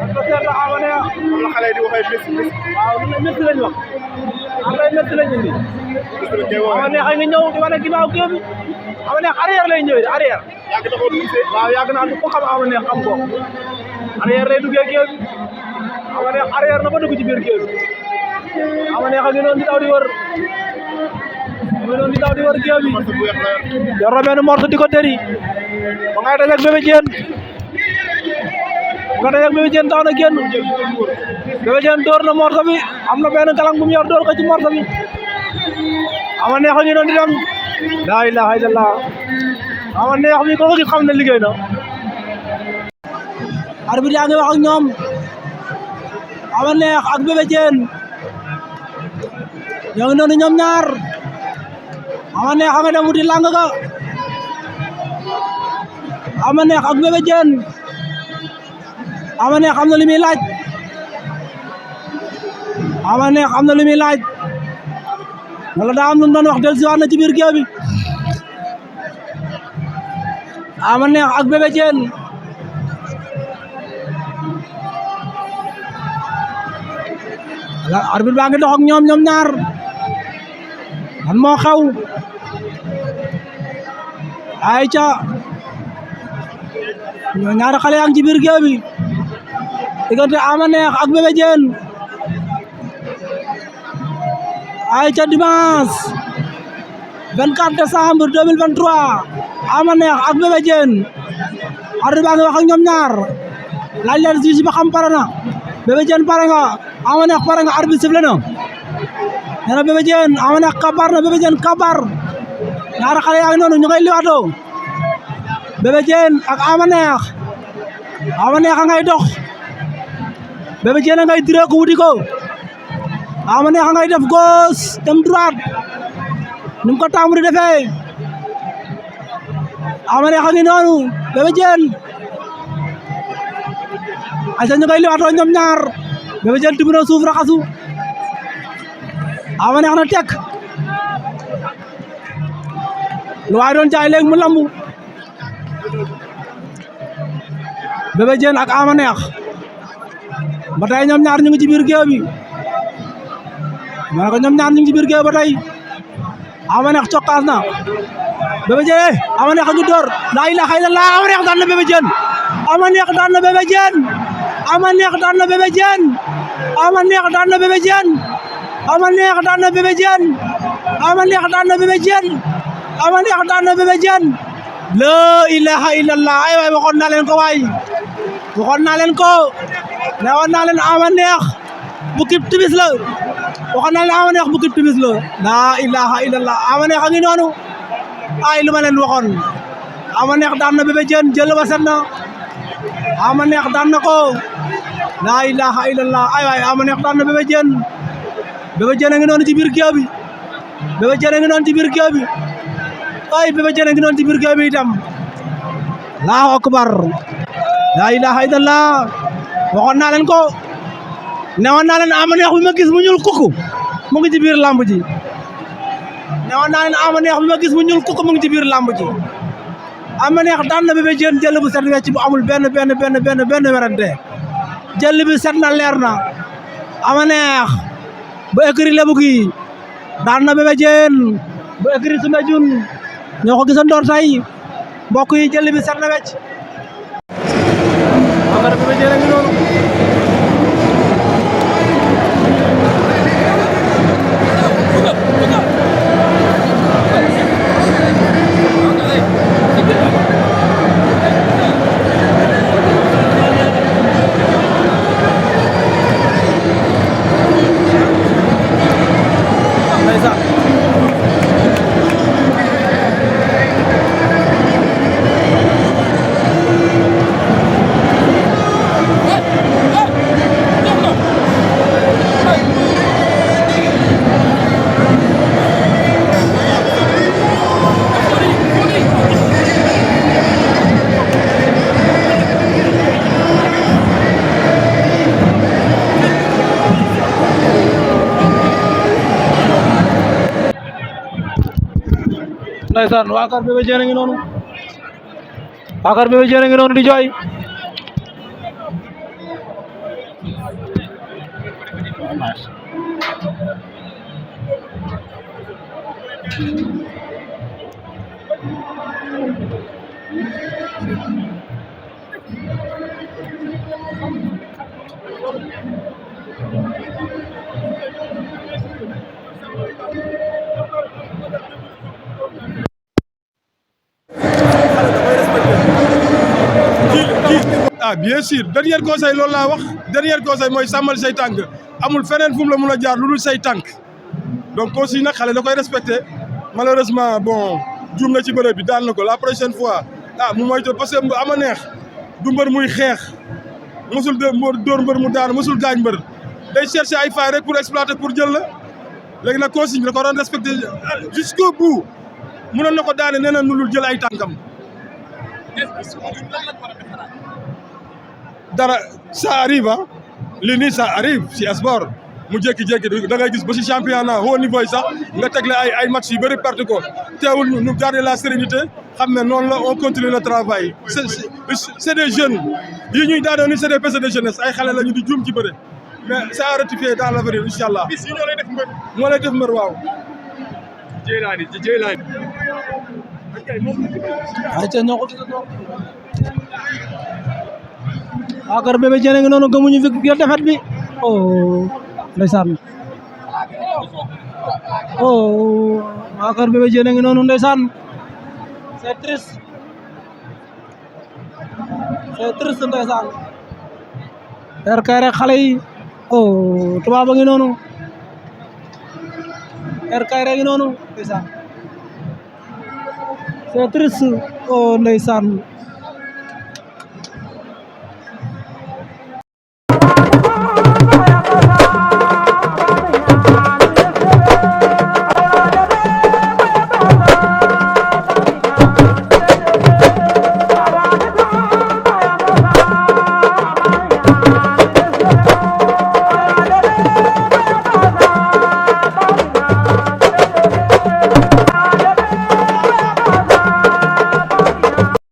adversaire la Ama Neex la xale di waxee Messi waaw lu ne Messi lañ wax am ay Messi lañ indi Ama Neex a ngi ñëw di wane ginnaaw géew bi Ama Neex arrière lay ñëwee arrière yàgg na ko gisee waaw yàgg na ko xam Ama Neex xam ko arrière lay duggee géew bi Ama Neex arrière na ba dugg ci biir géew bi Ama Neex a ngi noonu di daw di wër di daw di wër géew bi yor na benn morceau di ko tëri ba ngay dajeeg Bébé Diène ba nga dajeeg Bébé Diène tax na génn Bébé Diène door na morceau bi am na benn galang bu mu yor door ko ci morceau bi Ama Neex a ngi noonu di dem laa ilaaha illallah Ama Neex mi ko gis xam ne liggéey na arbitre yaa ngi wax ak ñoom Ama Neex ak Bébé Diène ñoo ngi noonu ñoom ñaar Ama Neex a nga dem wuti lang ga Ama Neex ak Bébé Diène Ama Neex am na lu muy laaj Ama Neex am na lu muy laaj wala daa am lu mu doon wax dellusiwaat na ci biir géew bi Ama Neex ak Bébé Diène arbitre baa ngi dox ak ñoom ñaar lan moo xew ay ca ñaari xale yaa ngi ci biir géew bi diggante Ama Neex ak Bébé Diène ay ca dimanche 24 décembre 2023 Ama Neex ak Bébé Diène arbitre baa ngi wax ak ñoom ñaar laaj leen si ba xam pare na Bébé Diène pare nga Ama Neex pare nga arbitre sifflé na nee na Bébé Diène Ama Neex kabar na Bébé Diène kabar ñaari xale yaa ngi noonu ñu koy liwaatoo Bébé Diène ak Ama Neex a ngay dox Bébé Diène a ngay diree ko wuti ko Ama Neex a ngay def gauche dem droite ni mu ko taamu di defee Ama Neex a ngi noonu Bébé Diène ay sa ñu koy liwaatoo ñoom ñaar Bébé Diène tibb na suuf raxasu Ama Neex na tek lu waay doon jaay léegi mu lambu Bébé Diène ak Ama Neex ba tey ñoom ñaar ñu ngi ci biir géew bi ma ne ko ñoom ñaar ñu ngi ci biir géew ba tey Ama Neex cokkaas na Bébé Diène Ama Neex a ngi door laa ilaaha illallah Ama Neex daan na Bébé Diène Ama Neex daan na Bébé Diène Ama Neex daan na Bébé Diène Ama Neex daan na Bébé Diène Ama Neex daan na Bébé Diène Ama Neex daan na Bébé Diène Ama Neex daan na Bébé Diène laa ilaaha illallah ay waay waxoon naa leen ko waay waxoon naa leen ko ne woon naa leen Ama Neex bu kib tibis la waxoon naa leen Ama Neex bu kib tibis la laa ilaaha illallah Ama Neex a ngi noonu ay lu ma leen waxoon Ama Neex daan na Bébé Diène jël ba set na Ama Neex daan na ko laa ilaaha illallah ay waay Ama Neex daan na Bébé Diène Bébé Diène a ngi noonu ci biir géew bi Bébé Diène a ngi noonu ci biir géew bi ay Bébé Diène a ngi noonu ci biir géew bi itam Allahu akbar laa ilaaha illallah waxoon naa leen ko newoon naa leen Ama Neex bi ma gis mu ñuul kukku mu ngi ci biir lamb ji newoon naa leen Ama Neex bi ma gis mu ñuul kukku mu ngi ci biir lamb ji Ama Neex daan na Bébé Diène jël bu set wecc bu amul benn werante jël bi set na leer na Ama Neex ba écrit lebu gi daan na Bébé Diène ba écrit Soumbédioune ñoo ko gisandoor tey mbokk yi jël bi set na wecc Bakar Bébé Diène a ngi noonu ndeysaan waa kër Bébé Diène a ngi noonu waa kër Bébé Diène a ngi noonu di jooy marche. Ah bien sûr dernier conseil loolu laa wax dernier conseil mooy sàmmal say tànk amul feneen fu mu la mun a jaar lu dul say tànk donc aussi nag xale da koy respecté malheureusement bon juum na ci bërëb bi daan na ko la prochaine fois mu moytu parce que ama neex du mbër muy xeex mosul dóor mbër mu daan mosul gaañ mbër day chercher ay failles rek pour exploiter pour jël la léegi nag consigne da ko doon respecté jusqu'au bout mënoon na ko daane nee na nulul jël ay tànkam dara ça arrive li nii ça arrive ci sport mu jékki-jékki da ngay gis ba ci championnat haut niveau yi sax nga tegle ay match yu bëri perte ko teewul ñu garder la sérénité xam ne noonu la on continue le travail c'est des jeunes yi ñuy daanoo ni c'est des personnes de jeunesse ay xale la ñu di juum ci bëre mais ça a rectifié dans l'avenir incha allah. bis yi ñoo lay def mbër. moo lay def mbër waaw. Jeylaani. ayca ñoo ko waa kër Bébé Diène ngi noonu gëmuñu fi defet bi oh ndeysaan oh waa kër Bébé Diène ngi noonu ndeysaan c'est triste ndeysaan der kay rek xale yi oh tubaab a ngi noonu der kay rek ngi noonu ndeysaan c'est triste oh ndeysaan